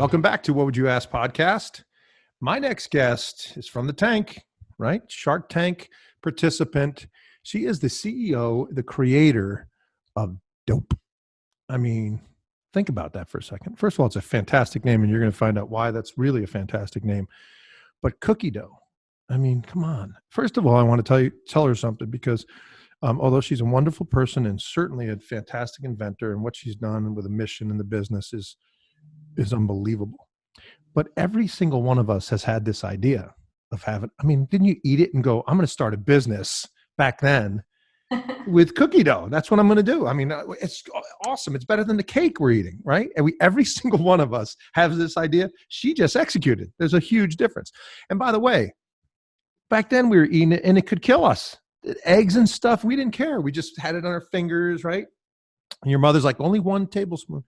Welcome back to What Would You Ask podcast. My next guest is from the tank, right? Shark Tank participant. She is the CEO, the creator of Doughp. I mean, think about that for a second. First of all, it's a fantastic name, and you're going to find out why that's really a fantastic name. But cookie dough, I mean, come on. First of all, I want to tell her something because although she's a wonderful person and certainly a fantastic inventor, and what she's done with a mission in the business is unbelievable. But every single one of us has had this idea of having, I mean, didn't you eat it and go, I'm going to start a business back then with cookie dough? That's what I'm going to do. I mean, it's awesome. It's better than the cake we're eating, right? And every single one of us has this idea. She just executed. There's a huge difference. And by the way, back then we were eating it and it could kill us. Eggs and stuff, we didn't care. We just had it on our fingers, right? And your mother's like, only 1 tablespoon.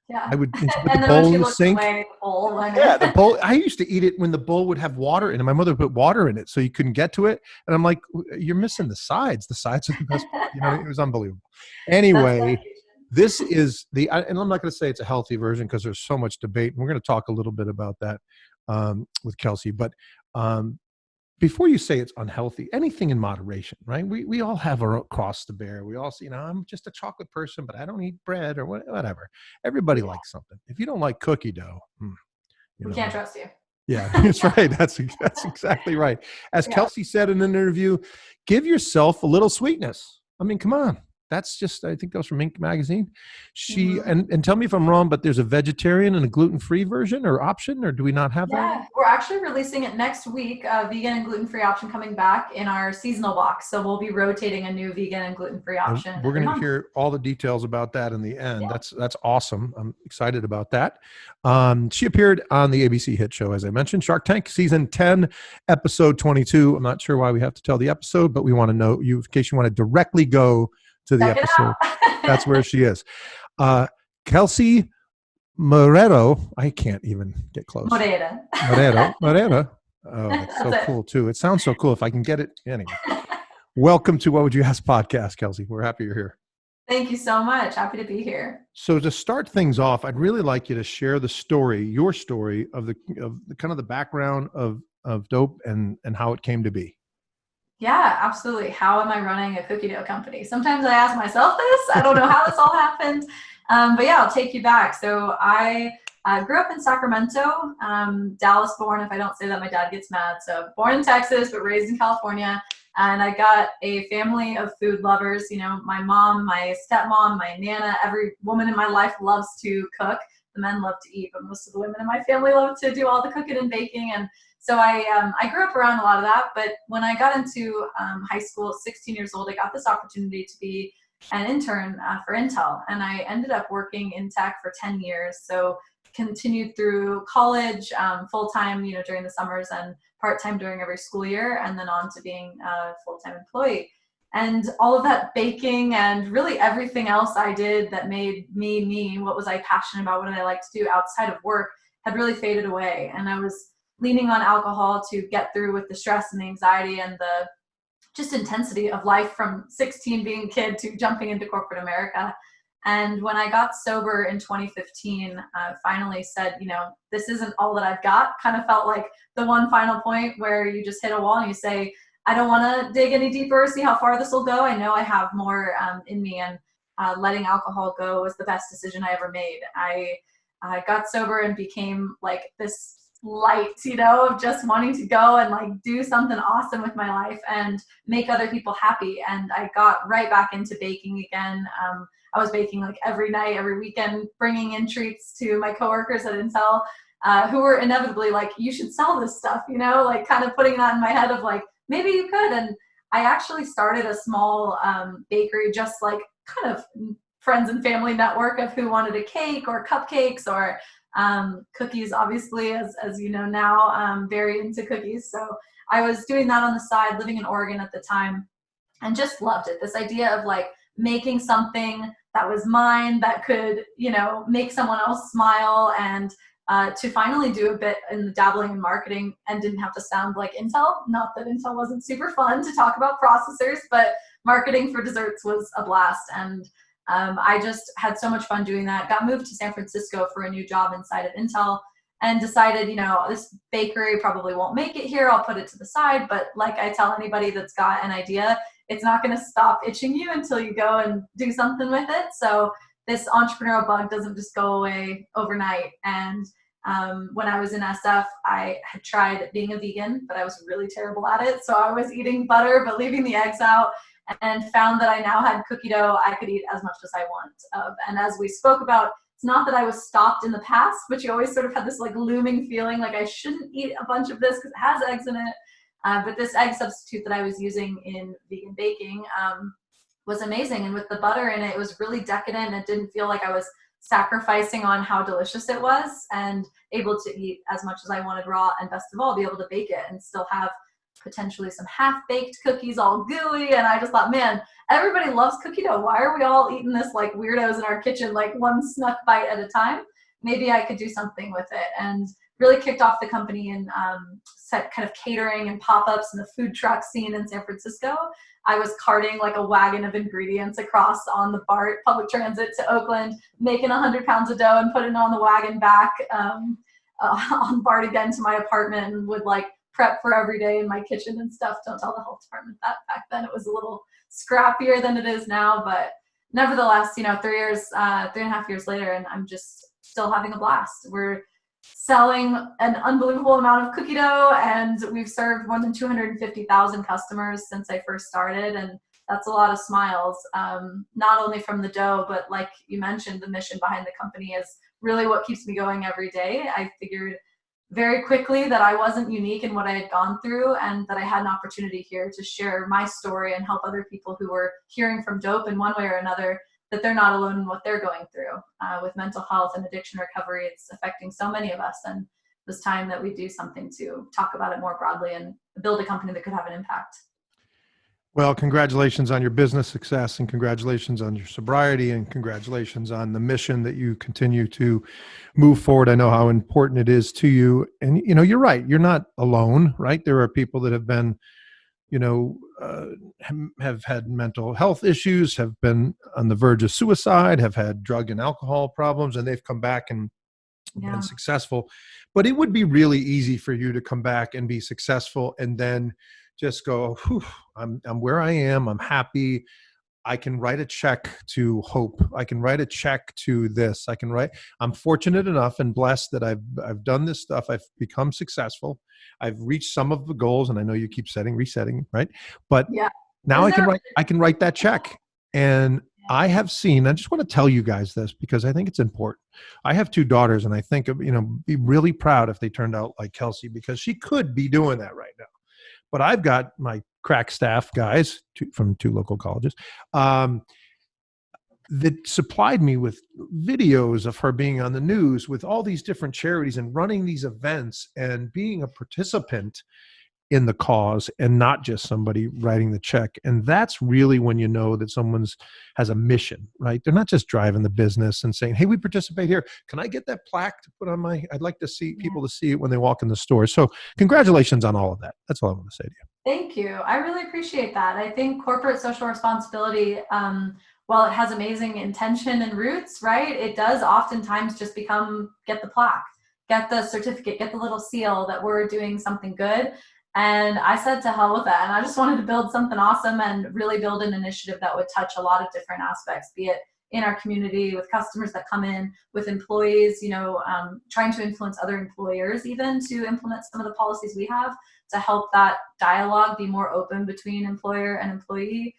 Yeah. I would put and the then bowl when she in the looked sink. away, The bowl. I used to eat it when the bowl would have water in it. My mother would put water in it so you couldn't get to it. And I'm like, you're missing the sides. The sides are the best part. You know, it was unbelievable. Anyway, this is and I'm not going to say it's a healthy version because there's so much debate. And we're going to talk a little bit about that with Kelsey. But before you say it's unhealthy, anything in moderation, right? We all have our cross to bear. We all say, I'm just a chocolate person, but I don't eat bread or whatever. Everybody likes something. If you don't like cookie dough, we can't trust you. Yeah, that's right. That's exactly right. As Kelsey said in an interview, give yourself a little sweetness. I mean, come on. That's just, I think that was from Inc. magazine. And tell me if I'm wrong, but there's a vegetarian and a gluten-free version or option, or do we not have that? Yeah, we're actually releasing it next week, a vegan and gluten-free option coming back in our seasonal box. So we'll be rotating a new vegan and gluten-free option. And we're going to hear all the details about that in the end. Yeah. That's awesome. I'm excited about that. She appeared on the ABC hit show, as I mentioned, Shark Tank, season 10, episode 22. I'm not sure why we have to tell the episode, but we want to know you in case you want to directly go to the episode. That's where she is. Kelsey Moreira. I can't even get close. Moreira. Oh, that's so cool too. It sounds so cool. If I can get it. Anyway, welcome to What Would You Ask podcast, Kelsey. We're happy you're here. Thank you so much. Happy to be here. So to start things off, I'd really like you to share the story, your story of the kind of the background of Doughp and how it came to be. Yeah, absolutely. How am I running a cookie dough company? Sometimes I ask myself this. I don't know how this all happened. But yeah, I'll take you back. So I grew up in Sacramento, Dallas born. If I don't say that, my dad gets mad. So born in Texas, but raised in California. And I got a family of food lovers. You know, my mom, my stepmom, my nana, every woman in my life loves to cook. The men love to eat, but most of the women in my family love to do all the cooking and baking. And so I grew up around a lot of that, but when I got into high school at 16 years old, I got this opportunity to be an intern for Intel, and I ended up working in tech for 10 years. So continued through college, full-time, during the summers and part-time during every school year, and then on to being a full-time employee. And all of that baking and really everything else I did that made me, what was I passionate about, what did I like to do outside of work, had really faded away. And I was leaning on alcohol to get through with the stress and the anxiety and the just intensity of life from 16 being a kid to jumping into corporate America. And when I got sober in 2015, I finally said, this isn't all that I've got. Kind of felt like the one final point where you just hit a wall and you say, I don't want to dig any deeper, see how far this will go. I know I have more in me, and letting alcohol go was the best decision I ever made. I got sober and became like this light, of just wanting to go and like do something awesome with my life and make other people happy. And I got right back into baking again. I was baking like every night, every weekend, bringing in treats to my coworkers at Intel, who were inevitably like, you should sell this stuff, like kind of putting that in my head of like, maybe you could. And I actually started a small bakery, just like kind of friends and family network of who wanted a cake or cupcakes or cookies, obviously, as you know now, very into cookies. So I was doing that on the side, living in Oregon at the time, and just loved it. This idea of like making something that was mine that could, make someone else smile, and to finally do a bit in the dabbling in marketing and didn't have to sound like Intel. Not that Intel wasn't super fun to talk about processors, but marketing for desserts was a blast. And I just had so much fun doing that. Got moved to San Francisco for a new job inside of Intel and decided, this bakery probably won't make it here. I'll put it to the side. But like I tell anybody that's got an idea, it's not going to stop itching you until you go and do something with it. So this entrepreneurial bug doesn't just go away overnight. And when I was in SF, I had tried being a vegan, but I was really terrible at it. So I was eating butter, but leaving the eggs out, and found that I now had cookie dough I could eat as much as I want of. And as we spoke about, it's not that I was stopped in the past, but you always sort of had this like looming feeling like I shouldn't eat a bunch of this because it has eggs in it. But this egg substitute that I was using in vegan baking was amazing. And with the butter in it, it was really decadent. And it didn't feel like I was sacrificing on how delicious it was, and able to eat as much as I wanted raw, and best of all, be able to bake it and still have potentially some half-baked cookies all gooey. And I just thought, man, everybody loves cookie dough. Why are we all eating this like weirdos in our kitchen, like one snuck bite at a time? Maybe I could do something with it. And really kicked off the company and set kind of catering and pop-ups and the food truck scene in San Francisco. I was carting like a wagon of ingredients across on the BART public transit to Oakland, making 100 pounds of dough and putting it on the wagon back on BART again to my apartment, and would like prep for every day in my kitchen and stuff. Don't tell the health department that. Back then it was a little scrappier than it is now, but nevertheless, 3.5 years later, and I'm just still having a blast. We're selling an unbelievable amount of cookie dough, and we've served more than 250,000 customers since I first started. And that's a lot of smiles, not only from the dough, but like you mentioned, the mission behind the company is really what keeps me going every day. I figured very quickly that I wasn't unique in what I had gone through, and that I had an opportunity here to share my story and help other people who were hearing from Doughp in one way or another, that they're not alone in what they're going through with mental health and addiction recovery. It's affecting so many of us, and it was time that we do something to talk about it more broadly and build a company that could have an impact. Well, congratulations on your business success, and congratulations on your sobriety, and congratulations on the mission that you continue to move forward. I know how important it is to you. And, you're right. You're not alone, right? There are people that have been, have had mental health issues, have been on the verge of suicide, have had drug and alcohol problems, and they've come back and been successful. But it would be really easy for you to come back and be successful and then just go, I'm where I am. I'm happy. I can write a check to Hope. I can write a check to this. I'm fortunate enough and blessed that I've done this stuff. I've become successful. I've reached some of the goals, and I know you keep resetting, right? But now I can write that check. And I have seen, I just want to tell you guys this because I think it's important. I have 2 daughters, and I think, be really proud if they turned out like Kelsey, because she could be doing that right now. But I've got my crack staff guys from 2 local colleges that supplied me with videos of her being on the news with all these different charities and running these events and being a participant in the cause, and not just somebody writing the check. And that's really when you know that someone's has a mission, right? They're not just driving the business and saying, hey, we participate here. Can I get that plaque to put on I'd like to see people to see it when they walk in the store. So congratulations on all of that. That's all I want to say to you. Thank you. I really appreciate that. I think corporate social responsibility, while it has amazing intention and roots, right, it does oftentimes just become get the plaque, get the certificate, get the little seal that we're doing something good. And I said to hell with that. And I just wanted to build something awesome and really build an initiative that would touch a lot of different aspects, be it in our community, with customers that come in, with employees, trying to influence other employers even to implement some of the policies we have to help that dialogue be more open between employer and employee,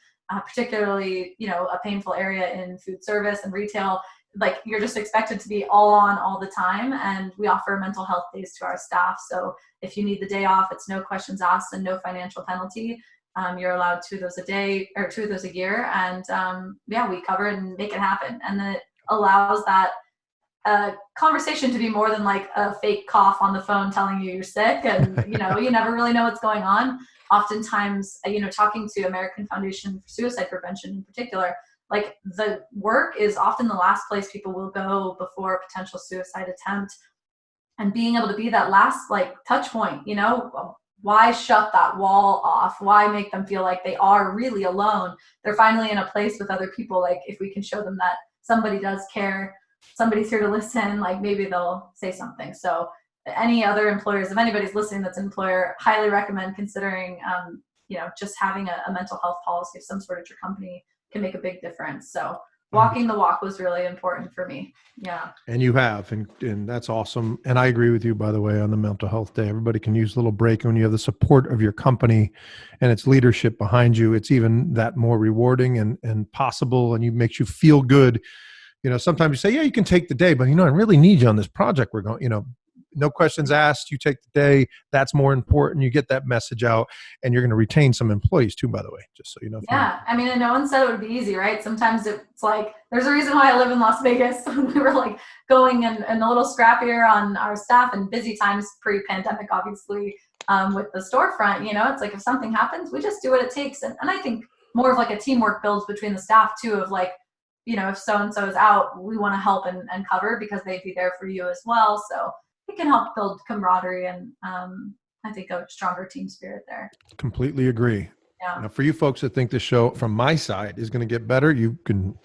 particularly, a painful area in food service and retail. Like, you're just expected to be all on all the time, and we offer mental health days to our staff. So if you need the day off, it's no questions asked and no financial penalty. You're allowed 2 of those a day or 2 of those a year. And we cover it and make it happen. And then it allows that conversation to be more than like a fake cough on the phone telling you you're sick. And, you never really know what's going on. Oftentimes, talking to American Foundation for Suicide Prevention in particular, like, the work is often the last place people will go before a potential suicide attempt. And being able to be that last touch point, why shut that wall off? Why make them feel like they are really alone? They're finally in a place with other people. Like if we can show them that somebody does care, somebody's here to listen, like maybe they'll say something. So any other employers, if anybody's listening that's an employer, highly recommend considering, just having a mental health policy of some sort at your company can make a big difference. So walking the walk was really important for me. Yeah. And you have, and that's awesome. And I agree with you, by the way, on the mental health day. Everybody can use a little break. When you have the support of your company and its leadership behind you, it's even that more rewarding and possible, and it makes you feel good. Sometimes you say, yeah, you can take the day, but I really need you on this project. We're going, no questions asked. You take the day. That's more important. You get that message out, and you're going to retain some employees too, by the way, just so you know. Yeah. I mean, and no one said it would be easy, right? Sometimes it's like, there's a reason why I live in Las Vegas. We were like going and a little scrappier on our staff, and busy times pre-pandemic, obviously, with the storefront, it's like if something happens, we just do what it takes. And I think more of like a teamwork builds between the staff too, of like, if so-and-so is out, we want to help and cover because they'd be there for you as well. So it can help build camaraderie and I think a stronger team spirit there. Completely agree. Yeah. Now, for you folks that think the show from my side is going to get better, you can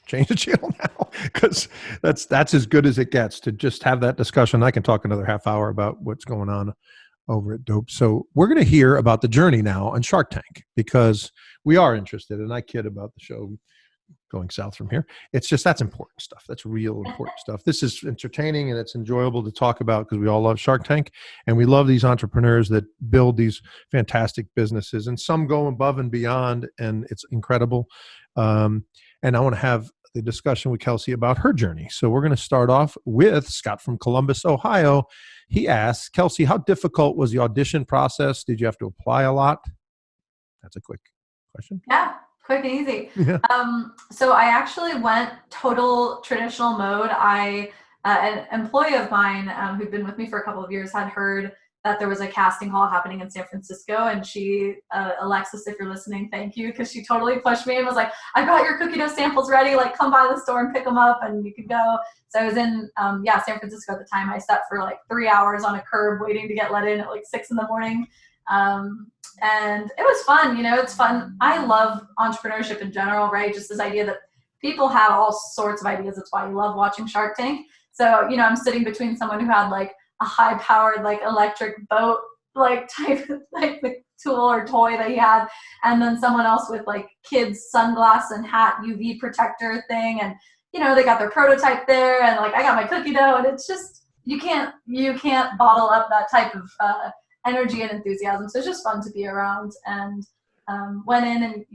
change the channel now, because that's as good as it gets to just have that discussion. I can talk another half hour about what's going on over at Doughp. So we're going to hear about the journey now on Shark Tank, because we are interested, and I kid about the show going south from here. It's just, that's important stuff. That's real important stuff. This is entertaining and it's enjoyable to talk about because we all love Shark Tank, and we love these entrepreneurs that build these fantastic businesses, and some go above and beyond, and it's incredible. And I want to have the discussion with Kelsey about her journey. So we're going to start off with Scott from Columbus, Ohio. He asks, Kelsey, how difficult was the audition process? Did you have to apply a lot? That's a quick question. Yeah. Quick and easy. Yeah. So I actually went total traditional mode. An employee of mine who'd been with me for a couple of years had heard that there was a casting hall happening in San Francisco, and she, Alexis, if you're listening, thank you, because she totally pushed me and was like, "I got your cookie dough samples ready. Like, come by the store and pick them up, and you can go." So I was in San Francisco at the time. I sat for like 3 hours on a curb waiting to get let in at like 6 a.m. And it was fun, it's fun. I love entrepreneurship in general, right? Just this idea that people have all sorts of ideas. That's why I love watching Shark Tank. So, I'm sitting between someone who had like a high powered, like electric boat, like type of like the tool or toy that he had. And then someone else with like kids sunglass and hat UV protector thing. And, they got their prototype there, and like, I got my cookie dough, and it's just, you can't bottle up that type of, energy and enthusiasm. So it's just fun to be around, and went in, and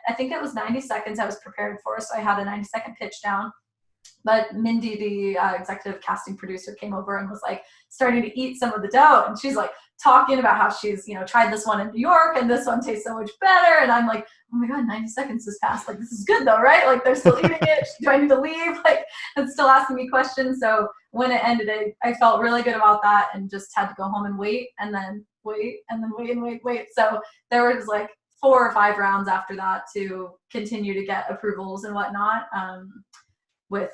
I think it was 90 seconds I was prepared for. So I had a 90-second pitch down, but Mindy, the executive casting producer, came over and was like starting to eat some of the dough. And she's like talking about how she's, tried this one in New York and this one tastes so much better. And I'm like, oh my God, 90 seconds has passed. Like, this is good though, right? Like, they're still eating it. Do I need to leave? Like, and still asking me questions. So when it ended, I felt really good about that, and just had to go home and wait, and then wait, and then wait and wait. So there was like 4 or 5 rounds after that to continue to get approvals and whatnot, with,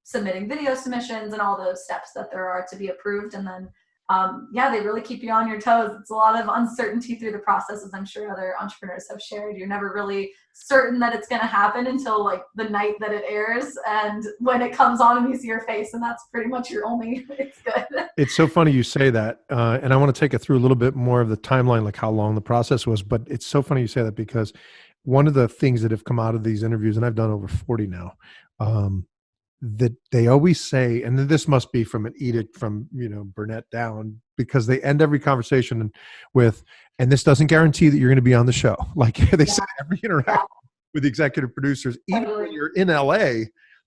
submitting video submissions and all those steps that there are to be approved. And then, they really keep you on your toes. It's a lot of uncertainty through the process, as I'm sure other entrepreneurs have shared. You're never really certain that it's going to happen until like the night that it airs, and when it comes on and you see your face, and that's pretty much your only, it's good. It's so funny you say that. And I want to take it through a little bit more of the timeline, like how long the process was, but it's so funny you say that, because one of the things that have come out of these interviews, and I've done over 40 now, that they always say, and this must be from an edict from, Burnett down, because they end every conversation with, and this doesn't guarantee that you're going to be on the show. Like they say every interaction with the executive producers, even when you're in LA,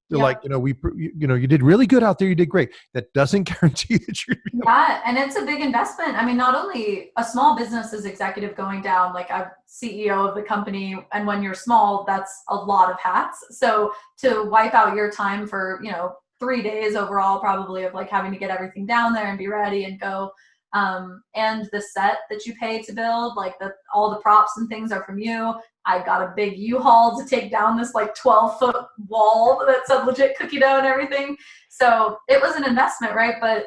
they're like, you did really good out there. You did great. That doesn't guarantee that you're. Yeah. And it's a big investment. I mean, not only a small business is executive going down, like I'm CEO of the company. And when you're small, that's a lot of hats. So to wipe out your time for, 3 days overall, probably, of like having to get everything down there and be ready and go. And the set that you pay to build, like all the props and things are from you. I got a big U-Haul to take down this like 12-foot wall that said legit cookie dough and everything. So it was an investment, right? But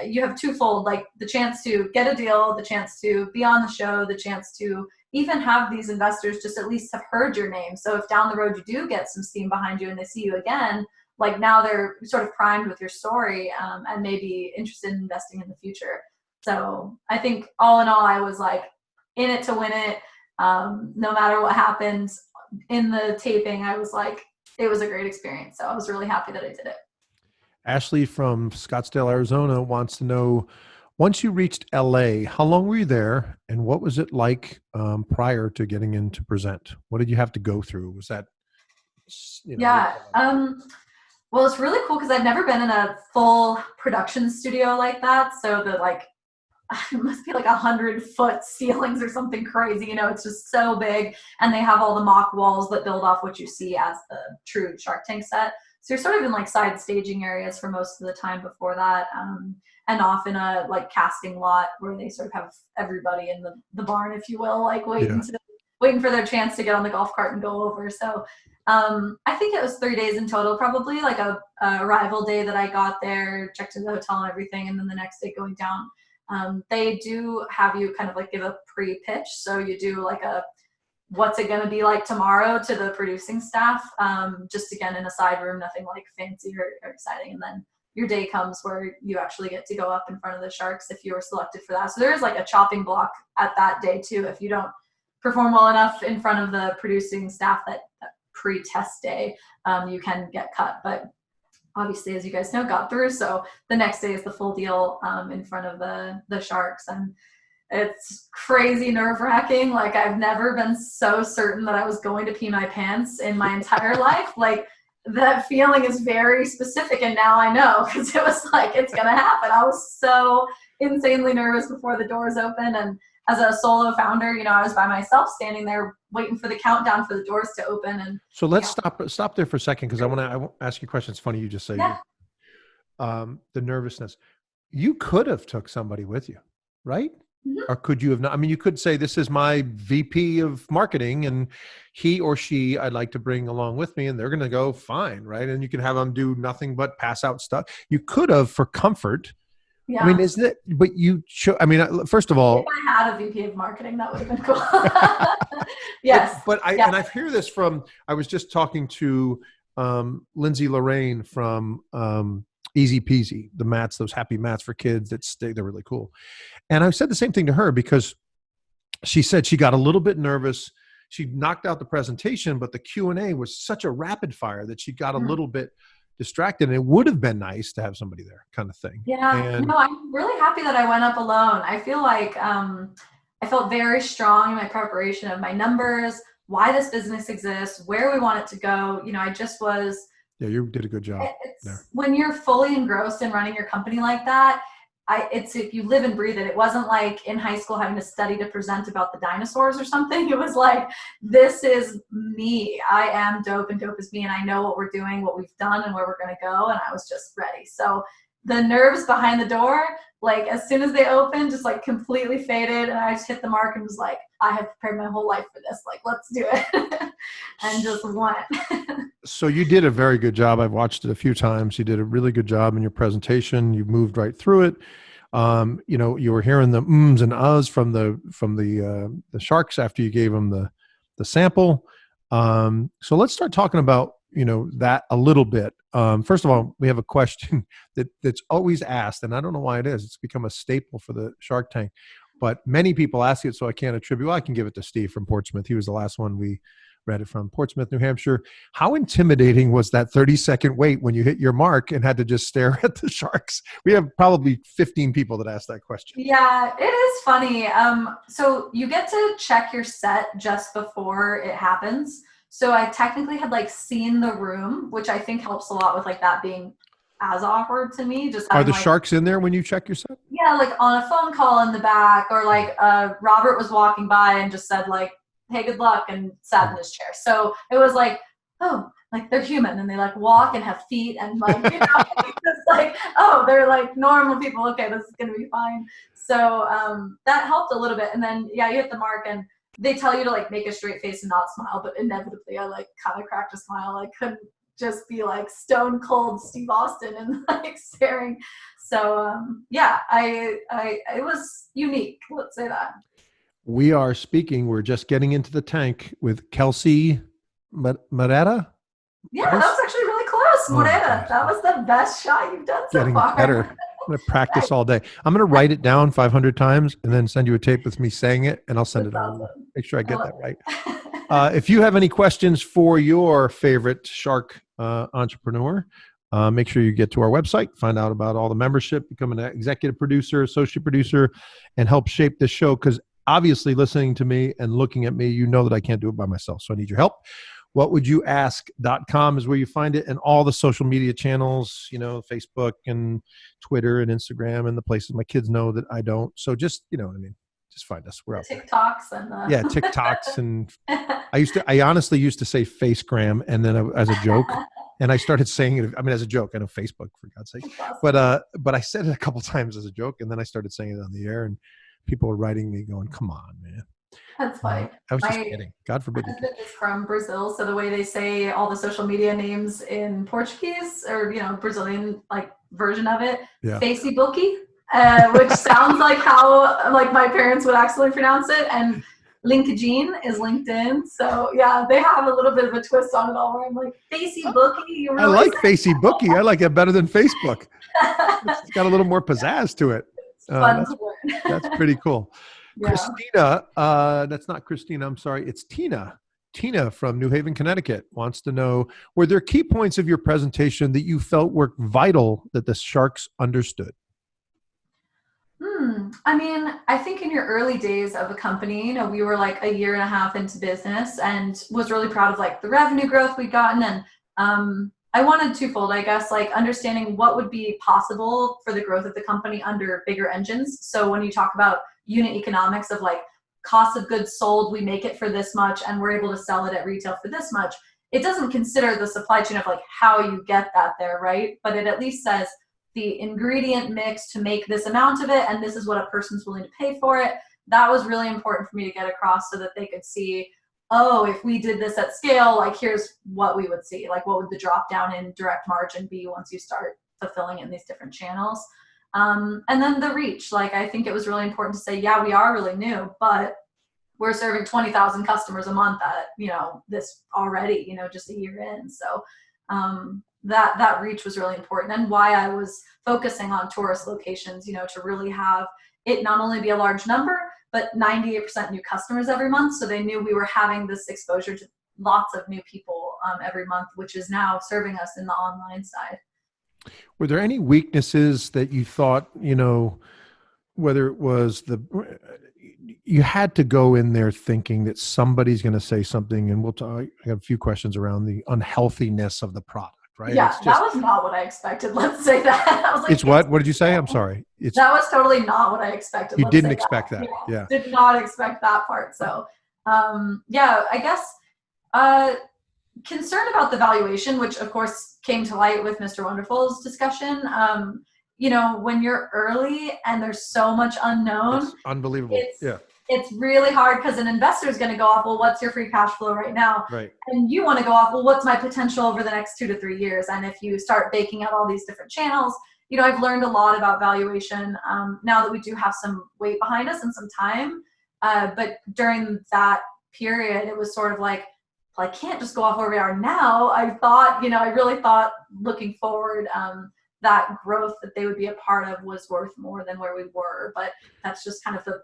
you have twofold, like the chance to get a deal, the chance to be on the show, the chance to even have these investors just at least have heard your name. So if down the road you do get some steam behind you and they see you again, like now they're sort of primed with your story, and maybe interested in investing in the future. So I think all in all, I was like in it to win it. No matter what happens in the taping, I was like, it was a great experience. So I was really happy that I did it. Ashley from Scottsdale, Arizona wants to know, once you reached LA, how long were you there and what was it like prior to getting in to present? What did you have to go through? Was that, Yeah. Well, it's really cool because I've never been in a full production studio like that. So the like, it must be like 100-foot ceilings or something crazy. It's just so big. And they have all the mock walls that build off what you see as the true Shark Tank set. So you're sort of in like side staging areas for most of the time before that. And off in a like casting lot where they sort of have everybody in the barn, if you will, like waiting for their chance to get on the golf cart and go over. So I think it was 3 days in total, probably like a arrival day that I got there, checked into the hotel and everything. And then the next day going down, they do have you kind of like give a pre-pitch. So you do like what's it going to be like tomorrow to the producing staff, just again in a side room, nothing like fancy or exciting. And then your day comes where you actually get to go up in front of the sharks if you were selected for that. So there is like a chopping block at that day too. If you don't perform well enough in front of the producing staff that pre-test day, you can get cut. But obviously, as you guys know, got through. So the next day is the full deal in front of the sharks. And it's crazy nerve-wracking. Like I've never been so certain that I was going to pee my pants in my entire life. Like that feeling is very specific, and now I know because it was like it's gonna happen. I was so insanely nervous before the doors open, and as a solo founder, I was by myself standing there waiting for the countdown for the doors to open. And so let's stop there for a second because I want to ask you a question. It's funny you just say the nervousness. You could have took somebody with you, right? Mm-hmm. Or could you have not? I mean, you could say, this is my VP of marketing and he or she I'd like to bring along with me, and they're going to go fine, right? And you can have them do nothing but pass out stuff. You could have for comfort. Yeah. I mean, isn't it? But you first of all, if I had a VP of marketing, that would have been cool. Yes. But and I hear this from, I was just talking to Lindsay Lorraine from Easy Peasy, the mats, those happy mats for kids that stay, they're really cool. And I said the same thing to her because she said she got a little bit nervous. She knocked out the presentation, but the Q&A was such a rapid fire that she got a little bit distracted, and it would have been nice to have somebody there, kind of thing. Yeah, no, I'm really happy that I went up alone. I feel like I felt very strong in my preparation of my numbers, why this business exists, where we want it to go. I just was. Yeah, you did a good job. When you're fully engrossed in running your company like that, it's if you live and breathe it. It wasn't like in high school having to study to present about the dinosaurs or something. It was like, this is me. I am Doughp and Doughp is me, and I know what we're doing, what we've done, and where we're going to go. And I was just ready. So the nerves behind the door, like as soon as they opened, just like completely faded. And I just hit the mark and was like, I have prepared my whole life for this. Like, let's do it. And just went. So you did a very good job. I've watched it a few times. You did a really good job in your presentation. You moved right through it. You were hearing the ums and uhs from the sharks after you gave them the sample. So let's start talking about that a little bit. First of all, we have a question that's always asked, and I don't know why it is. It's become a staple for the Shark Tank, but many people ask it, so I can't attribute. Well, I can give it to Steve from Portsmouth. He was the last one we read it from, Portsmouth, New Hampshire. How intimidating was that 30-second wait when you hit your mark and had to just stare at the sharks? We have probably 15 people that asked that question. Yeah, it is funny. So you get to check your set just before it happens. So I technically had seen the room, which I think helps a lot with that being as awkward to me. Just are the sharks in there when you check your set? Yeah, on a phone call in the back, or Robert was walking by and just said hey, good luck, and sat in his chair. So it was they're human and they walk and have feet and it's oh, they're normal people. Okay, this is gonna be fine. So that helped a little bit. And then you hit the mark and they tell you to make a straight face and not smile, but inevitably I kind of cracked a smile. I couldn't just be like stone cold Steve Austin and like staring. So yeah, it was unique. Let's say that. We're just getting into the tank with Kelsey Moreira. Yeah, that was actually really close. Moreira, that was the best shot you've done so far. Getting better. I'm going to practice all day. I'm going to write it down 500 times and then send you a tape with me saying it, and I'll send it over. Make sure I get that right. If you have any questions for your favorite shark entrepreneur, make sure you get to our website, find out about all the membership, become an executive producer, associate producer, and help shape this show. Because obviously listening to me and looking at me, you know that I can't do it by myself. So I need your help. Whatwouldyoask.com is where you find it, and all the social media channels, Facebook and Twitter and Instagram and the places my kids know that I don't. So just, you know what I mean? Just find us. We're out there. TikToks and yeah, TikToks. And I honestly used to say Facegram, and then as a joke, and I started saying it, as a joke. I know Facebook, for God's sake. Awesome. But I said it a couple times as a joke, and then I started saying it on the air, and people were writing me going, come on, man. That's funny. I was just kidding. God forbid. My husband is from Brazil, so the way they say all the social media names in Portuguese, or Brazilian like version of it, Facebook, which sounds like how like my parents would actually pronounce it, and LinkedIn is LinkedIn. So yeah, they have a little bit of a twist on it all. Where I'm like Facebook. I like Facebook. I like it better than Facebook. It's got a little more pizzazz to it. Fun to learn. That's pretty cool. Yeah. Christina, that's not Christina, I'm sorry. It's Tina. Tina from New Haven, Connecticut wants to know, were there key points of your presentation that you felt were vital that the sharks understood? I think in your early days of the company, we were like a year and a half into business, and was really proud of like the revenue growth we'd gotten. And I wanted twofold, I guess, like understanding what would be possible for the growth of the company under bigger engines. So when you talk about unit economics of like cost of goods sold, we make it for this much and we're able to sell it at retail for this much. It doesn't consider the supply chain of like how you get that there, right? But it at least says the ingredient mix to make this amount of it, and this is what a person's willing to pay for it. That was really important for me to get across, so that they could see, oh, if we did this at scale, like here's what we would see. Like what would the drop down in direct margin be once you start fulfilling it in these different channels? And then the reach, like I think it was really important to say, yeah, we are really new, but we're serving 20,000 customers a month at, this already, just a year in. So that reach was really important, and why I was focusing on tourist locations, to really have it not only be a large number, but 98% new customers every month. So they knew we were having this exposure to lots of new people every month, which is now serving us in the online side. Were there any weaknesses that you thought, whether it was you had to go in there thinking that somebody's going to say something, and we'll talk, I have a few questions around the unhealthiness of the product, right? Yeah, that was not what I expected. Let's say that. I was like, it's what? What did you say? I'm sorry. That was totally not what I expected. You didn't expect that. Yeah. Did not expect that part. So, I guess, concerned about the valuation, which of course came to light with Mr. Wonderful's discussion. When you're early and there's so much unknown, it's unbelievable. It's really hard, because an investor is going to go off, well, what's your free cash flow right now? Right. And you want to go off, well, what's my potential over the next 2 to 3 years? And if you start baking out all these different channels, I've learned a lot about valuation now that we do have some weight behind us and some time. But during that period, it was sort of like, well, I can't just go off where we are now. I thought, I really thought looking forward, that growth that they would be a part of was worth more than where we were. But that's just kind of the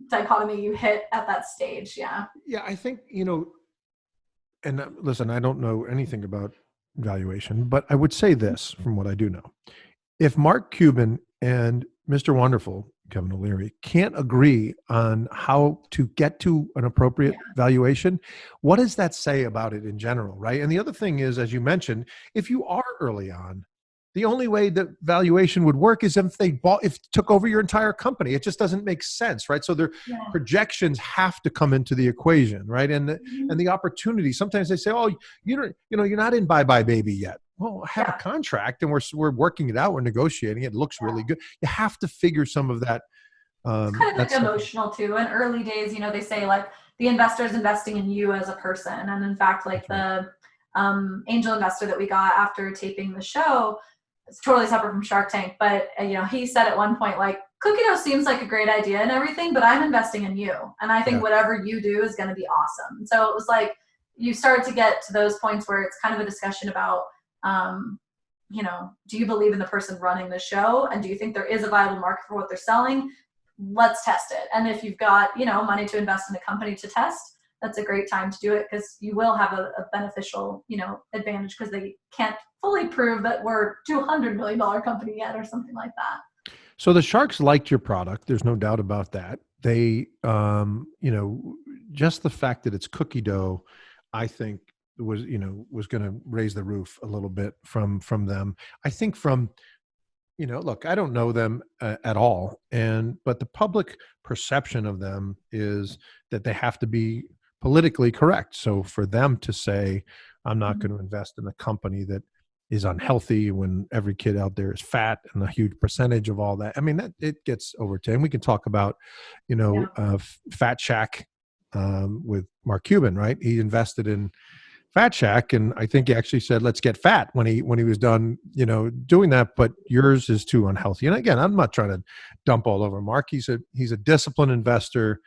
dichotomy you hit at that stage. Yeah. Yeah. I think, and listen, I don't know anything about valuation, but I would say this from what I do know. If Mark Cuban and Mr. Wonderful, Kevin O'Leary, can't agree on how to get to an appropriate valuation, what does that say about it in general, right? And the other thing is, as you mentioned, if you are early on, the only way that valuation would work is if if took over your entire company. It just doesn't make sense, right? So their projections have to come into the equation, right? And the opportunity. Sometimes they say, "Oh, you're not in Bye Bye Baby yet." Well, I have a contract, and we're working it out. We're negotiating. It looks really good. You have to figure some of that. It's kind of like emotional too. In early days, they say like the investor is investing in you as a person, and in fact, like the angel investor that we got after taping the show. It's totally separate from Shark Tank, but he said at one point, like, cookie dough seems like a great idea and everything, but I'm investing in you, and I think whatever you do is going to be awesome. So it was like you start to get to those points where it's kind of a discussion about, do you believe in the person running the show, and do you think there is a viable market for what they're selling? Let's test it. And if you've got money to invest in a company to test, that's a great time to do it, because you will have a beneficial, advantage, because they can't fully prove that we're $200 million company yet or something like that. So the sharks liked your product. There's no doubt about that. They, just the fact that it's cookie dough, I think was going to raise the roof a little bit from them. I think from, look, I don't know them at all. But the public perception of them is that they have to be politically correct. So for them to say, I'm not going to invest in a company that is unhealthy when every kid out there is fat and a huge percentage of all that. I mean, that it gets overtaken. We can talk about, Fat Shack with Mark Cuban, right? He invested in Fat Shack, and I think he actually said, let's get fat when he was done, doing that, but yours is too unhealthy. And again, I'm not trying to dump all over Mark. He's a disciplined investor.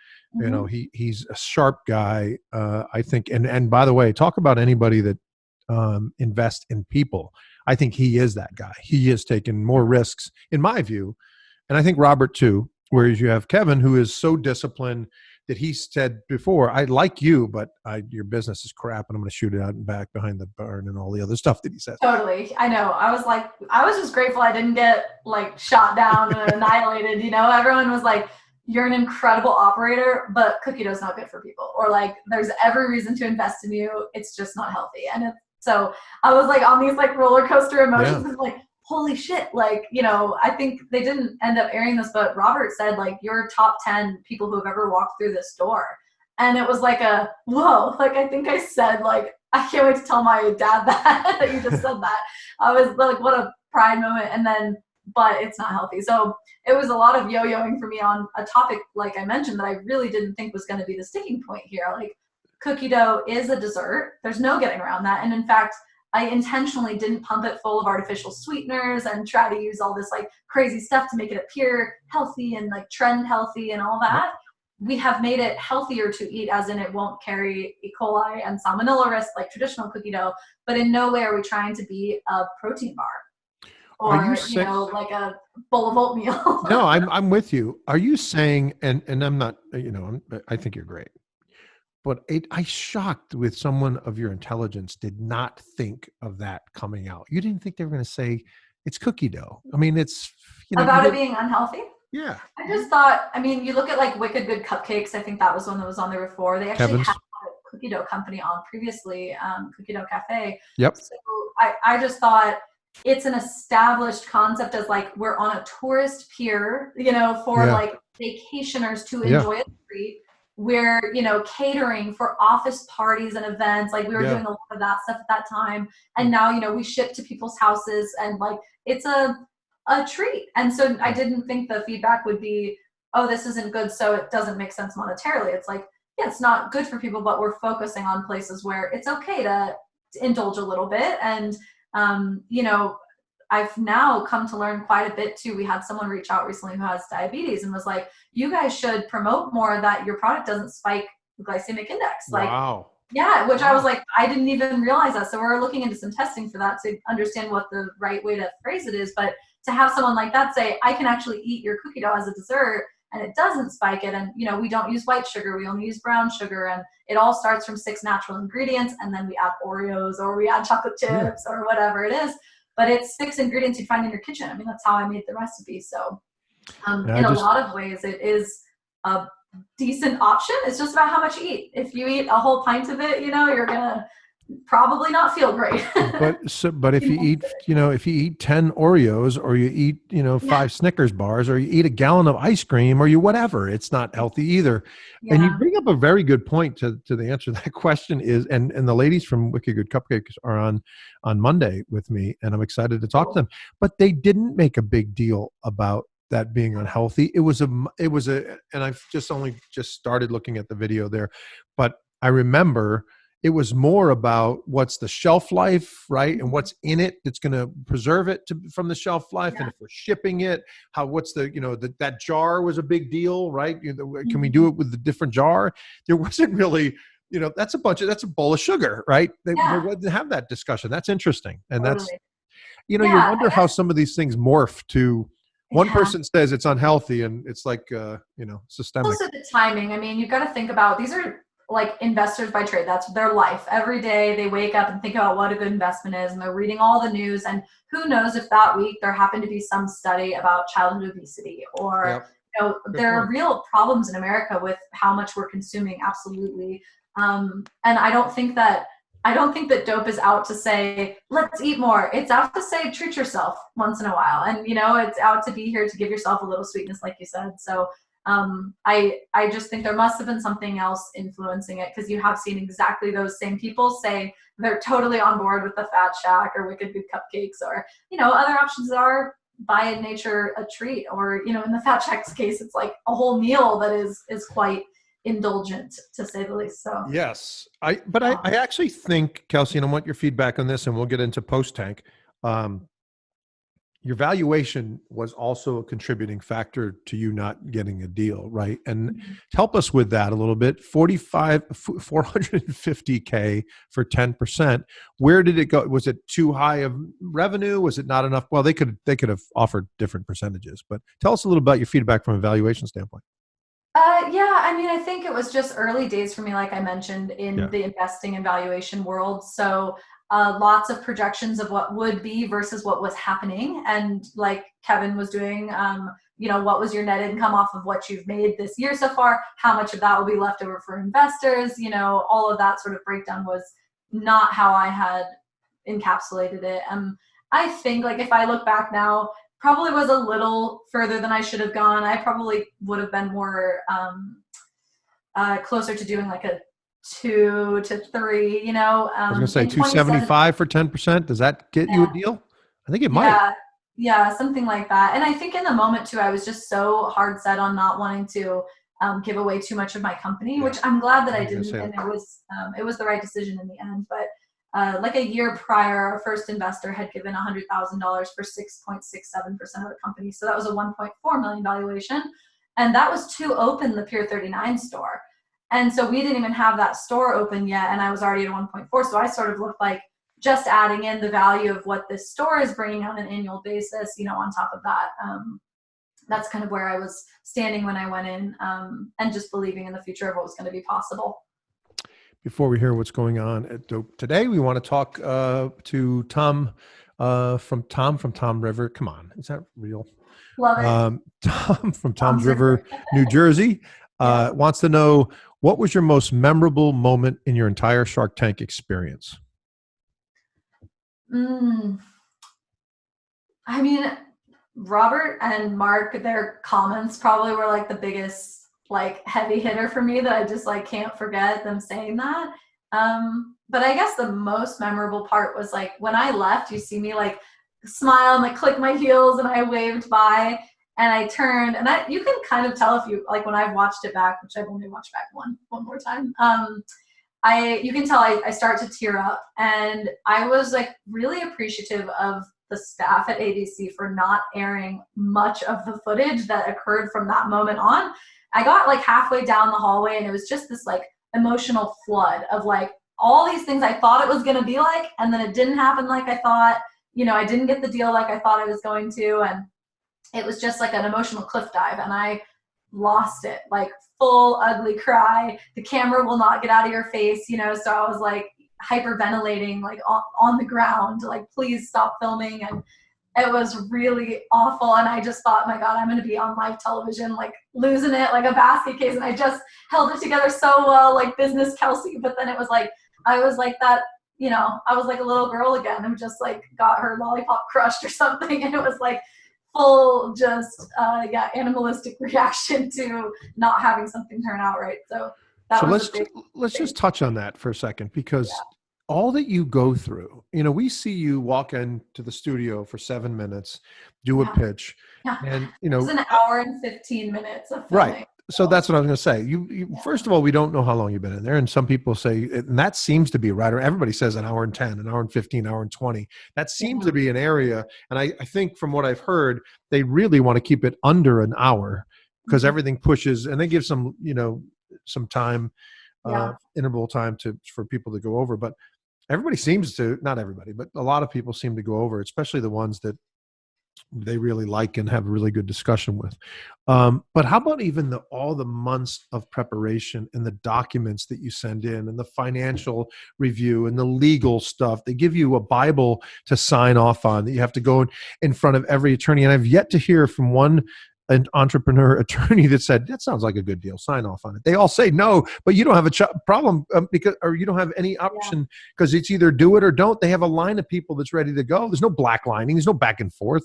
He's a sharp guy. I think, and by the way, talk about anybody that invest in people. I think he is that guy. He has taken more risks, in my view. And I think Robert too, whereas you have Kevin, who is so disciplined that he said before, I like you, but your business is crap, and I'm going to shoot it out and back behind the barn and all the other stuff that he said. Totally. I know. I was just grateful I didn't get shot down and annihilated. Everyone was like, you're an incredible operator, but cookie dough's not good for people. Or there's every reason to invest in you. It's just not healthy. And so I was on these roller coaster emotions. Yeah. Holy shit, I think they didn't end up airing this, but Robert said, you're top 10 people who have ever walked through this door. And it was whoa, I think I said, I can't wait to tell my dad that you just said that. I was what a pride moment. And then, but it's not healthy. So it was a lot of yo-yoing for me on a topic, like I mentioned, that I really didn't think was going to be the sticking point here. Cookie dough is a dessert. There's no getting around that. And in fact, I intentionally didn't pump it full of artificial sweeteners and try to use all this crazy stuff to make it appear healthy and trend healthy and all that. We have made it healthier to eat, as in it won't carry E. coli and salmonella risk like traditional cookie dough, but in no way are we trying to be a protein bar or, a bowl of oatmeal. No, I'm with you. Are you saying, and I'm not, I think you're great. But I shocked with someone of your intelligence did not think of that coming out. You didn't think they were going to say it's cookie dough. I mean, it's about it being unhealthy. Yeah. I just thought. I mean, you look at Wikigood Cupcakes. I think that was one that was on there before. They actually had a cookie dough company on previously, Cookie Dough Cafe. Yep. So I just thought it's an established concept as we're on a tourist pier, for vacationers to enjoy a treat. We're, catering for office parties and events. We were doing a lot of that stuff at that time. And now, we ship to people's houses, and it's a treat. And so I didn't think the feedback would be, oh, this isn't good, so it doesn't make sense monetarily. It's it's not good for people, but we're focusing on places where it's okay to indulge a little bit. And, I've now come to learn quite a bit too. We had someone reach out recently who has diabetes and was like, you guys should promote more that your product doesn't spike the glycemic index. Wow. Yeah, which I was I didn't even realize that. So we're looking into some testing for that to understand what the right way to phrase it is. But to have someone like that say, I can actually eat your cookie dough as a dessert and it doesn't spike it. And, we don't use white sugar. We only use brown sugar. And it all starts from 6 natural ingredients. And then we add Oreos or we add chocolate chips or whatever it is. But it's 6 ingredients you'd find in your kitchen. I mean, that's how I made the recipe. So in a lot of ways, it is a decent option. It's just about how much you eat. If you eat a whole pint of it, you're going to probably not feel great. but if you eat, if you eat 10 Oreos or you eat, 5 Snickers bars or you eat a gallon of ice cream or you whatever, it's not healthy either. Yeah. And you bring up a very good point to the answer to that question is, and the ladies from Wikigood Cupcakes are on Monday with me, and I'm excited to talk to them, but they didn't make a big deal about that being unhealthy. It was and I've just started looking at the video there, but I remember it was more about what's the shelf life, right? And what's in it that's going to preserve it from the shelf life. And if we're shipping it, what's the, that jar was a big deal, right? Can we do it with the different jar? There wasn't really, that's a bowl of sugar, right? They wouldn't have that discussion. That's interesting. And Totally. you wonder how some of these things morph to one person says it's unhealthy and it's like, systemic. Also the timing. I mean, you've got to think about, these are like investors by trade. That's their life. Every day they wake up and think about what a good investment is, and they're reading all the news, and who knows if that week there happened to be some study about childhood obesity or, there are real problems in America with how much we're consuming. Absolutely. And I don't think that Doughp is out to say, let's eat more. It's out to say, treat yourself once in a while. And, it's out to be here to give yourself a little sweetness, like you said. So I just think there must have been something else influencing it, because you have seen exactly those same people say they're totally on board with the Fat Shack or Wikigood Cupcakes, or, other options that are by nature a treat, or, in the Fat Shack's case, it's like a whole meal that is quite indulgent, to say the least. So yes, I actually think, Kelsey, and I want your feedback on this, and we'll get into post-tank. Your valuation was also a contributing factor to you not getting a deal, right? And help us with that a little bit. $450K for 10%. Where did it go? Was it too high of revenue? Was it not enough? Well, they could have offered different percentages, but tell us a little about your feedback from a valuation standpoint. I mean, I think it was just early days for me, like I mentioned, in the investing and valuation world. So lots of projections of what would be versus what was happening. And like Kevin was doing, what was your net income off of what you've made this year so far? How much of that will be left over for investors? All of that sort of breakdown was not how I had encapsulated it. I think, like, if I look back now, probably was a little further than I should have gone. I probably would have been more closer to doing like a 2 to 3, I was going to say 275 for 10%. Does that get you a deal? I think it might. Yeah, something like that. And I think in the moment too, I was just so hard set on not wanting to give away too much of my company, which I'm glad that I didn't. And it was the right decision in the end. But like a year prior, our first investor had given $100,000 for 6.67% of the company. So that was a $1.4 million valuation. And that was to open the Pier 39 store. And so we didn't even have that store open yet. And I was already at 1.4. So I sort of looked like just adding in the value of what this store is bringing on an annual basis, on top of that. That's kind of where I was standing when I went in, and just believing in the future of what was going to be possible. Before we hear what's going on at Doughp today, we want to talk to Tom from Tom River. Come on, is that real? Love it. Tom from Tom's River, New Jersey, wants to know, what was your most memorable moment in your entire Shark Tank experience? I mean, Robert and Mark, their comments probably were like the biggest heavy hitter for me, that I just can't forget them saying that. But I guess the most memorable part was when I left, you see me smile and click my heels, and I waved by, and I turned, and you can kind of tell if you when I've watched it back, which I've only watched back one more time. You can tell I start to tear up, and I was really appreciative of the staff at ADC for not airing much of the footage that occurred from that moment on. I got halfway down the hallway, and it was just this emotional flood of all these things I thought it was going to be and then it didn't happen like I thought. I didn't get the deal like I thought I was going to, and it was just an emotional cliff dive, and I lost it, full ugly cry. The camera will not get out of your face, so I was hyperventilating on the ground, please stop filming. And it was really awful, and I just thought, my God, I'm going to be on live television, losing it like a basket case. And I just held it together so well, business Kelsey. But then it was I was that, I was a little girl again who just got her lollipop crushed or something. And it was full just, animalistic reaction to not having something turn out right. So let's just touch on that for a second, because all that you go through, we see you walk into the studio for 7 minutes, do a pitch, and it was an hour and 15 minutes of filming. Right. So that's what I was going to say. First of all, we don't know how long you've been in there. And some people say, and that seems to be right. Or everybody says an hour and 10, an hour and 15, an hour and 20. That seems to be an area. And I think from what I've heard, they really want to keep it under an hour because everything pushes, and they give some, some time, interval time for people to go over. But everybody seems to, not everybody, but a lot of people seem to go over, especially the ones that they really like and have a really good discussion with. But how about even all the months of preparation and the documents that you send in and the financial review and the legal stuff? They give you a Bible to sign off on that you have to go in front of every attorney. And I've yet to hear from an entrepreneur attorney that said, that sounds like a good deal, sign off on it. They all say no, but you don't have a problem or you don't have any option because it's either do it or don't. They have a line of people that's ready to go. There's no black lining. There's no back and forth.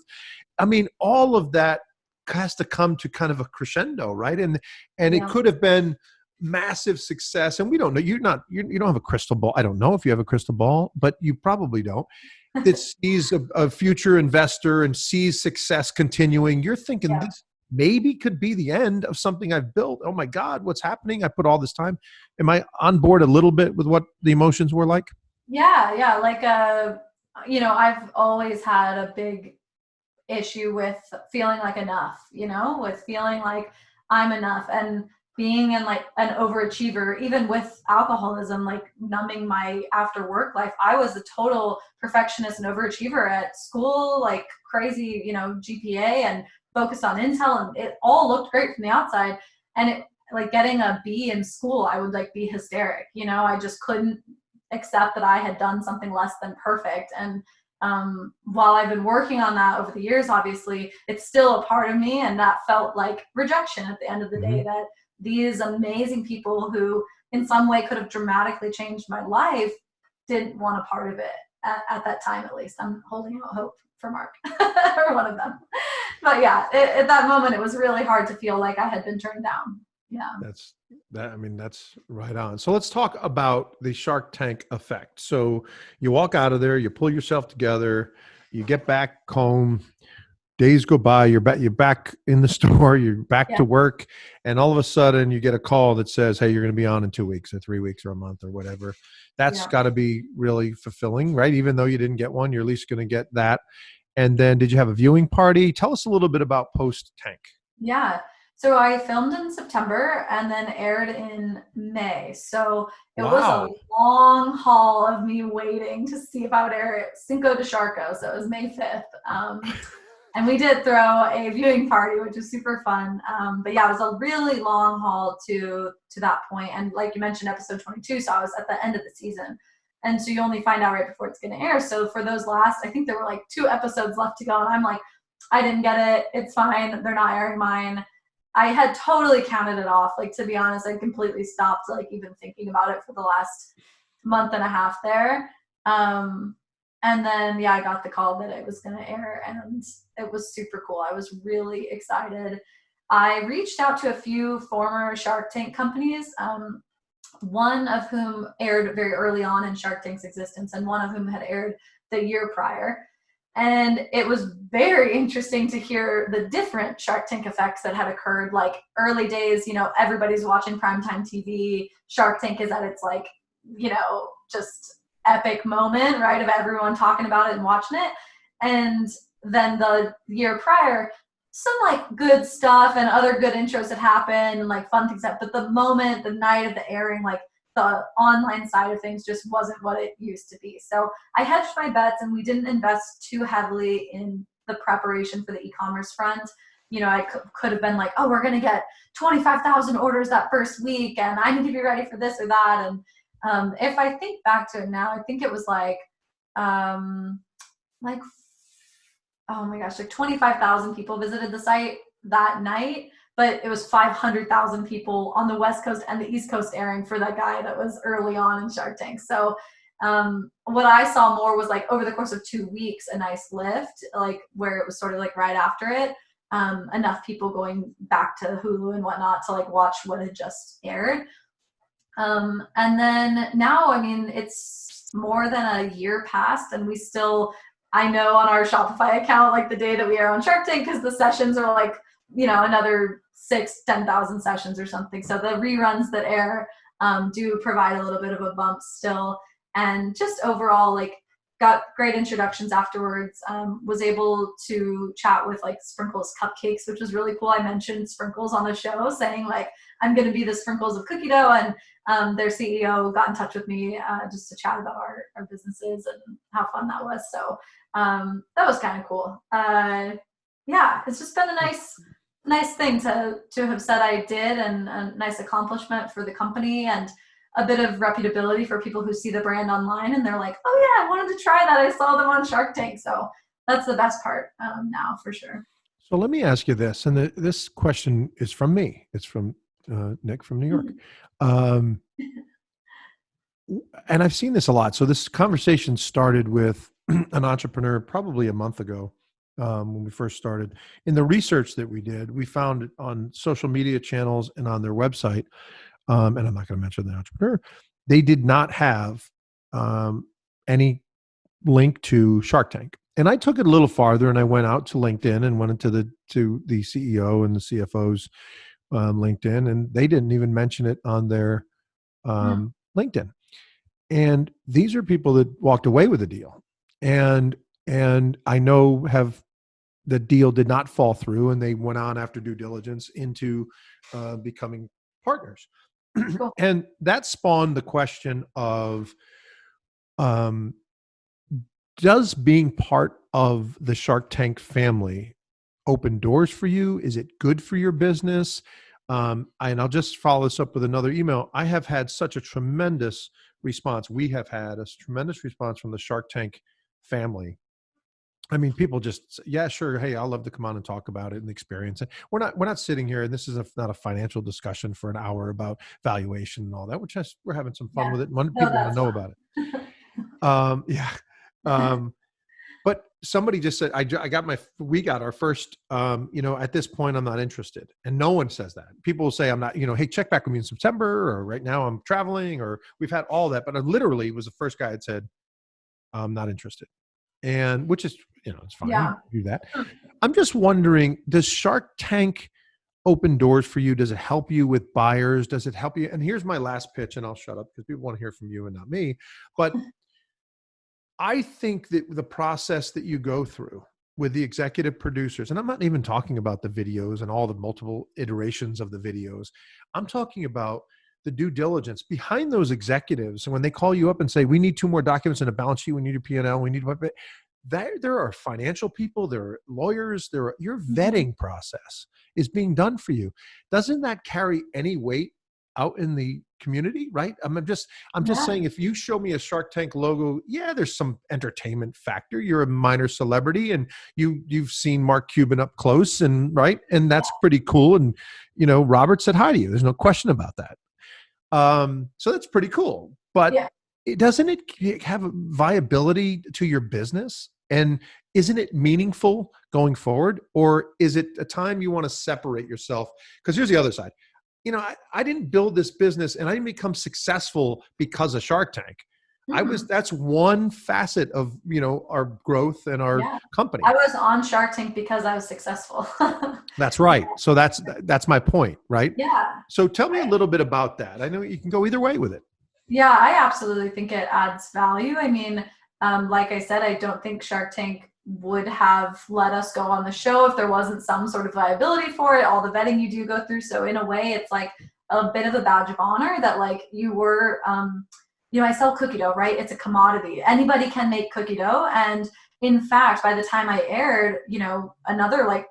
I mean, all of that has to come to kind of a crescendo, right? And it could have been massive success. And we don't know, you don't have a crystal ball. I don't know if you have a crystal ball, but you probably don't. That sees a future investor and sees success continuing. You're thinking this maybe could be the end of something I've built. Oh my God, what's happening? I put all this time. Am I on board a little bit with what the emotions were like? Yeah. Like, I've always had a big issue with feeling like enough, with feeling like I'm enough and being in like an overachiever, even with alcoholism, like numbing my after work life. I was a total perfectionist and overachiever at school, like crazy, GPA and focused on Intel, and it all looked great from the outside. And it like getting a B in school, I would like be hysteric. I just couldn't accept that I had done something less than perfect. And while I've been working on that over the years, obviously it's still a part of me. And that felt like rejection at the end of the day, that these amazing people who in some way could have dramatically changed my life didn't want a part of it at that time. At least I'm holding out hope for Mark or one of them. But yeah, at that moment, it was really hard to feel like I had been turned down. Yeah. That's right on. So let's talk about the Shark Tank effect. So you walk out of there, you pull yourself together, you get back home, days go by, you're back in the store, you're back to work, and all of a sudden you get a call that says, hey, you're going to be on in 2 weeks or 3 weeks or a month or whatever. That's got to be really fulfilling, right? Even though you didn't get one, you're at least going to get that. And then did you have a viewing party? Tell us a little bit about post-Tank. Yeah. So I filmed in September and then aired in May. So it was a long haul of me waiting to see if I would air it Cinco de Sharko. So it was May 5th. And we did throw a viewing party, which was super fun. But yeah, it was a really long haul to that point. And like you mentioned, episode 22, so I was at the end of the season. And so you only find out right before it's going to air. So for those last, I think there were like 2 episodes left to go. And I'm like, I didn't get it. It's fine. They're not airing mine. I had totally counted it off. Like, to be honest, I completely stopped like even thinking about it for the last month and a half there. And then, I got the call that it was going to air, and it was super cool. I was really excited. I reached out to a few former Shark Tank companies, one of whom aired very early on in Shark Tank's existence, and one of whom had aired the year prior. And it was very interesting to hear the different Shark Tank effects that had occurred. Like early days, everybody's watching primetime TV. Shark Tank is at its like, just epic moment, right, of everyone talking about it and watching it. And then the year prior, some like good stuff and other good intros had happened and like fun things but the night of the airing, like the online side of things just wasn't what it used to be. So I hedged my bets and we didn't invest too heavily in the preparation for the e-commerce front. I could have been like, oh, we're going to get 25,000 orders that first week and I need to be ready for this or that. And if I think back to it now, I think it was like oh my gosh, like 25,000 people visited the site that night, but it was 500,000 people on the West Coast and the East Coast airing for that guy that was early on in Shark Tank. So what I saw more was like over the course of 2 weeks, a nice lift, like where it was sort of like right after it, enough people going back to Hulu and whatnot to like watch what had just aired. And then now, it's more than a year past and we still, I know on our Shopify account, like the day that we are on Shark Tank, because the sessions are like another 10,000 sessions or something. So the reruns that air do provide a little bit of a bump still. And just overall, like, got great introductions afterwards. Was able to chat with like Sprinkles Cupcakes, which was really cool. I mentioned Sprinkles on the show, saying like, I'm going to be the Sprinkles of cookie dough, and their CEO got in touch with me just to chat about our businesses and how fun that was. So that was kind of cool. Yeah, it's just been a nice thing to have said I did, and a nice accomplishment for the company, and a bit of reputability for people who see the brand online and they're like, oh yeah, I wanted to try that. I saw them on Shark Tank. So that's the best part now, for sure. So let me ask you this, and this question is from me. It's from Nick from New York. And I've seen this a lot. So this conversation started with an entrepreneur probably a month ago when we first started. In the research that we did, we found on social media channels and on their website, and I'm not going to mention the entrepreneur, they did not have any link to Shark Tank. And I took it a little farther, and I went out to LinkedIn and went into the CEO and the CFO's LinkedIn, and they didn't even mention it on their LinkedIn. And these are people that walked away with a deal, and I know the deal did not fall through, and they went on after due diligence into becoming partners. Cool. And that spawned the question of, does being part of the Shark Tank family open doors for you? Is it good for your business? And I'll just follow this up with another email. I have had such a tremendous response. We have had a tremendous response from the Shark Tank family. I mean, people just, yeah, sure. Hey, I'll love to come on and talk about it and experience it. We're not sitting here, and this is not a financial discussion for an hour about valuation and all that. We're having some fun with it. People want to know about it. But somebody just said, we got our first, at this point, I'm not interested. And no one says that. People will say, I'm not, hey, check back with me in September, or right now I'm traveling, or we've had all that. But I literally was the first guy that said, I'm not interested. And which is, it's fine. Yeah. Do that. I'm just wondering, does Shark Tank open doors for you? Does it help you with buyers? Does it help you? And here's my last pitch, and I'll shut up because people want to hear from you and not me. But I think that the process that you go through with the executive producers, and I'm not even talking about the videos and all the multiple iterations of the videos. I'm talking about the due diligence behind those executives. And when they call you up and say, we need 2 more documents and a balance sheet, we need a P&L, we need there are financial people, there are lawyers, your vetting process is being done for you. Doesn't that carry any weight out in the community, right? I'm just saying, if you show me a Shark Tank logo, yeah, there's some entertainment factor. You're a minor celebrity, and you've seen Mark Cuban up close, and right, and that's pretty cool. And Robert said hi to you. There's no question about that. So that's pretty cool. But doesn't it have a viability to your business? And isn't it meaningful going forward? Or is it a time you want to separate yourself? Because here's the other side. I didn't build this business, and I didn't become successful because of Shark Tank. That's one facet of, our growth and our company. I was on Shark Tank because I was successful. That's right. So that's my point, right? Yeah. So tell me a little bit about that. I know you can go either way with it. Yeah, I absolutely think it adds value. I mean, like I said, I don't think Shark Tank would have let us go on the show if there wasn't some sort of viability for it, all the vetting you do go through. So in a way, it's like a bit of a badge of honor that like you were, I sell cookie dough, right? It's a commodity. Anybody can make cookie dough. And in fact, by the time I aired, another like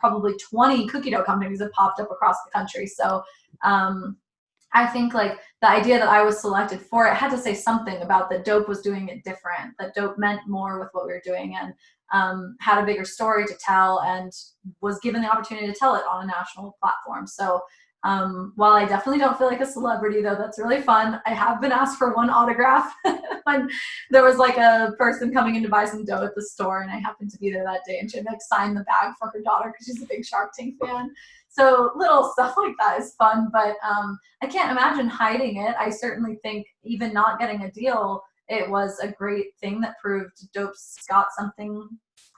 probably 20 cookie dough companies have popped up across the country. So I think like the idea that I was selected for it had to say something about that Doughp was doing it different, that Doughp meant more with what we were doing, and had a bigger story to tell, and was given the opportunity to tell it on a national platform. So while I definitely don't feel like a celebrity, though that's really fun, I have been asked for one autograph when there was like a person coming in to buy some dough at the store, and I happened to be there that day, and she had like signed the bag for her daughter because she's a big Shark Tank fan. So little stuff like that is fun, but I can't imagine hiding it. I certainly think even not getting a deal, it was a great thing that proved Doughp's got something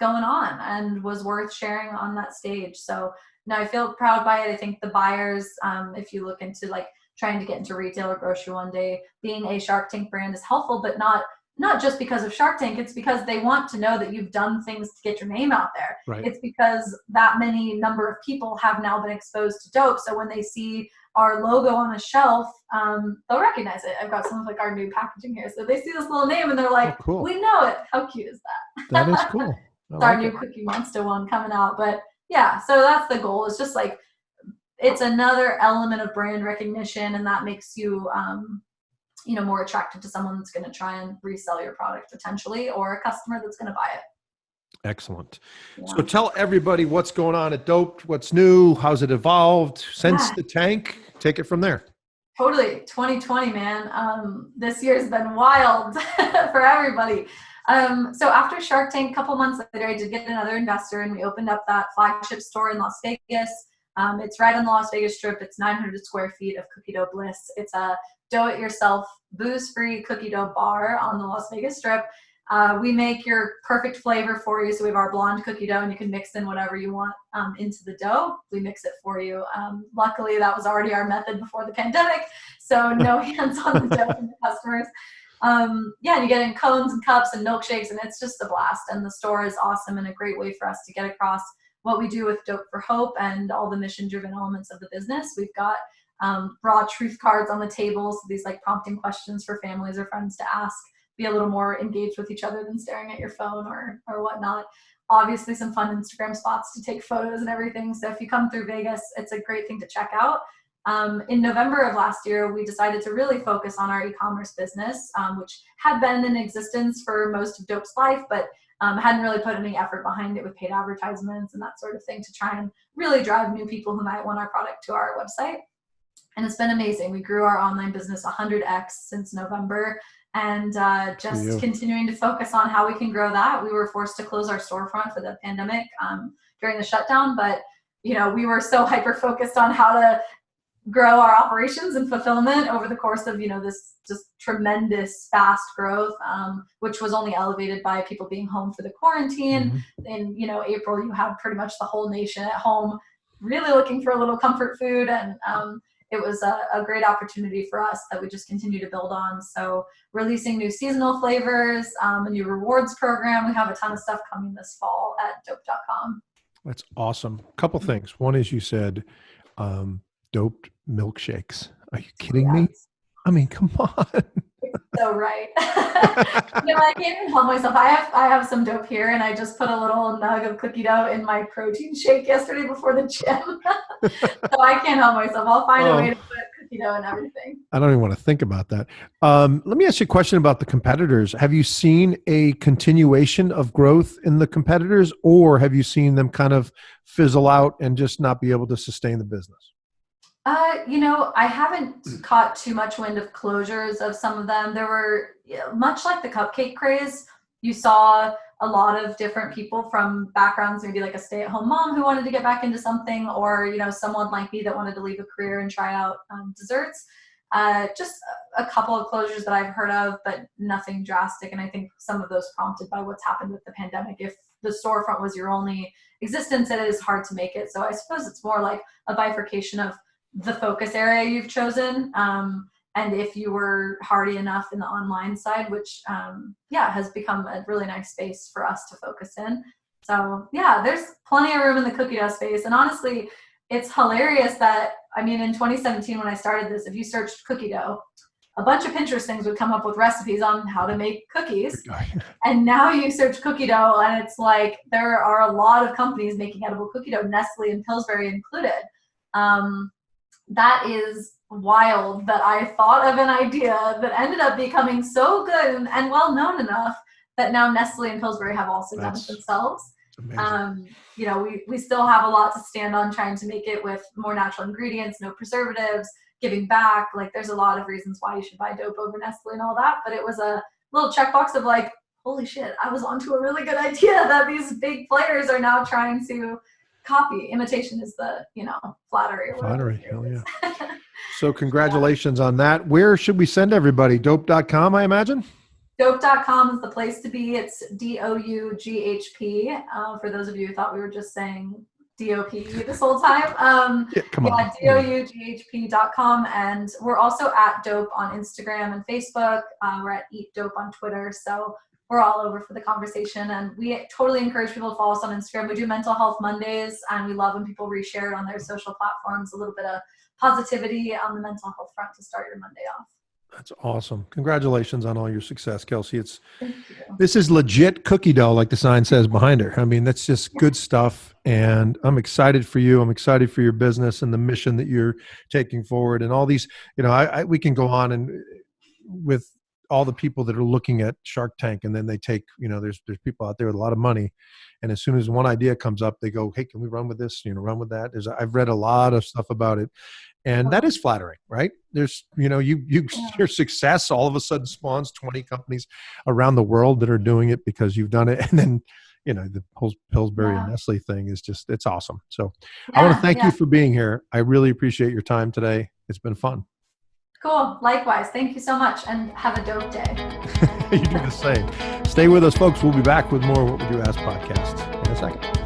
going on and was worth sharing on that stage. So no, I feel proud by it. I think the buyers, if you look into like trying to get into retail or grocery one day, being a Shark Tank brand is helpful, but not just because of Shark Tank. It's because they want to know that you've done things to get your name out there. Right. It's because that many number of people have now been exposed to Doughp. So when they see our logo on the shelf, they'll recognize it. I've got some of like our new packaging here. So they see this little name and they're like, oh, cool. we know it. How cute is that? That is cool. It's our new Cookie Monster one coming out. But yeah, so that's the goal. It's just like, it's another element of brand recognition, and that makes you, more attractive to someone that's going to try and resell your product potentially, or a customer that's going to buy it. Excellent. Yeah. So tell everybody what's going on at Doughp, what's new, how's it evolved since the tank. Take it from there. Totally. 2020, man. This year's been wild for everybody. So after Shark Tank, a couple months later, I did get another investor, and we opened up that flagship store in Las Vegas. It's right on the Las Vegas Strip. It's 900 square feet of cookie dough bliss. It's a do-it-yourself, booze-free cookie dough bar on the Las Vegas Strip. We make your perfect flavor for you. So we have our blonde cookie dough, and you can mix in whatever you want into the dough. We mix it for you. Luckily, that was already our method before the pandemic, so no hands on the dough from the customers. And you get in cones and cups and milkshakes, and it's just a blast. And the store is awesome and a great way for us to get across what we do with Doughp for Hope and all the mission-driven elements of the business. We've got raw truth cards on the table, so these like prompting questions for families or friends to ask, be a little more engaged with each other than staring at your phone or whatnot. Obviously some fun Instagram spots to take photos and everything. So if you come through Vegas, it's a great thing to check out. In November of last year, we decided to really focus on our e-commerce business, which had been in existence for most of Doughp's life, but hadn't really put any effort behind it with paid advertisements and that sort of thing to try and really drive new people who might want our product to our website. And it's been amazing. We grew our online business 100x since November, and just continuing to focus on how we can grow that. We were forced to close our storefront for the pandemic during the shutdown, but we were so hyper focused on how to grow our operations and fulfillment over the course of this just tremendous fast growth, which was only elevated by people being home for the quarantine. In April, you had pretty much the whole nation at home really looking for a little comfort food, and it was a great opportunity for us that we just continue to build on. So releasing new seasonal flavors, a new rewards program. We have a ton of stuff coming this fall at Doughp.com. That's awesome. Couple things. One is you said Doughp milkshakes. Are you kidding me? I mean, come on. So right. I can't even help myself. I have some Doughp here, and I just put a little nug of cookie dough in my protein shake yesterday before the gym. So I can't help myself. I'll find a way to put cookie dough and everything. I don't even want to think about that. Let me ask you a question about the competitors. Have you seen a continuation of growth in the competitors, or have you seen them kind of fizzle out and just not be able to sustain the business? I haven't caught too much wind of closures of some of them. There were, much like the cupcake craze, you saw a lot of different people from backgrounds, maybe like a stay-at-home mom who wanted to get back into something, or, someone like me that wanted to leave a career and try out desserts. Just a couple of closures that I've heard of, but nothing drastic. And I think some of those prompted by what's happened with the pandemic. If the storefront was your only existence, it is hard to make it. So I suppose it's more like a bifurcation of the focus area you've chosen. And if you were hardy enough in the online side, which, has become a really nice space for us to focus in. So there's plenty of room in the cookie dough space. And honestly, it's hilarious that, in 2017, when I started this, if you searched cookie dough, a bunch of Pinterest things would come up with recipes on how to make cookies. And now you search cookie dough, and it's like, there are a lot of companies making edible cookie dough, Nestle and Pillsbury included. That is wild that I thought of an idea that ended up becoming so good and well known enough that now Nestle and Pillsbury have also done it themselves. We still have a lot to stand on trying to make it with more natural ingredients, no preservatives, giving back. Like, there's a lot of reasons why you should buy Doughp over Nestle and all that. But it was a little checkbox of like, holy shit, I was onto a really good idea that these big players are now trying to copy. Imitation is the, flattery. Flattery, hell yeah. So congratulations on that. Where should we send everybody? Doughp.com, I imagine? Doughp.com is the place to be. It's DOUGHP. For those of you who thought we were just saying DOP this whole time. Come on. DOUGHP.com. And we're also at Doughp on Instagram and Facebook. We're at Eat Doughp on Twitter. So we're all over for the conversation. And we totally encourage people to follow us on Instagram. We do Mental Health Mondays, and we love when people reshare it on their social platforms. A little bit of positivity on the mental health front to start your Monday off. That's awesome. Congratulations on all your success, Kelsey. This is legit cookie dough, like the sign says behind her. I mean, that's just good stuff. And I'm excited for you. I'm excited for your business and the mission that you're taking forward and all these, we can go on and with all the people that are looking at Shark Tank, and then they take, there's people out there with a lot of money. And as soon as one idea comes up, they go, hey, can we run with this? Run with that. I've read a lot of stuff about it. And that is flattering, right? There's, your success all of a sudden spawns 20 companies around the world that are doing it because you've done it. And then, the whole Pillsbury and Nestle thing is it's awesome. So I want to thank you for being here. I really appreciate your time today. It's been fun. Cool. Likewise. Thank you so much, and have a dope day. You do the same. Stay with us, folks. We'll be back with more What Would You Ask podcast in a second.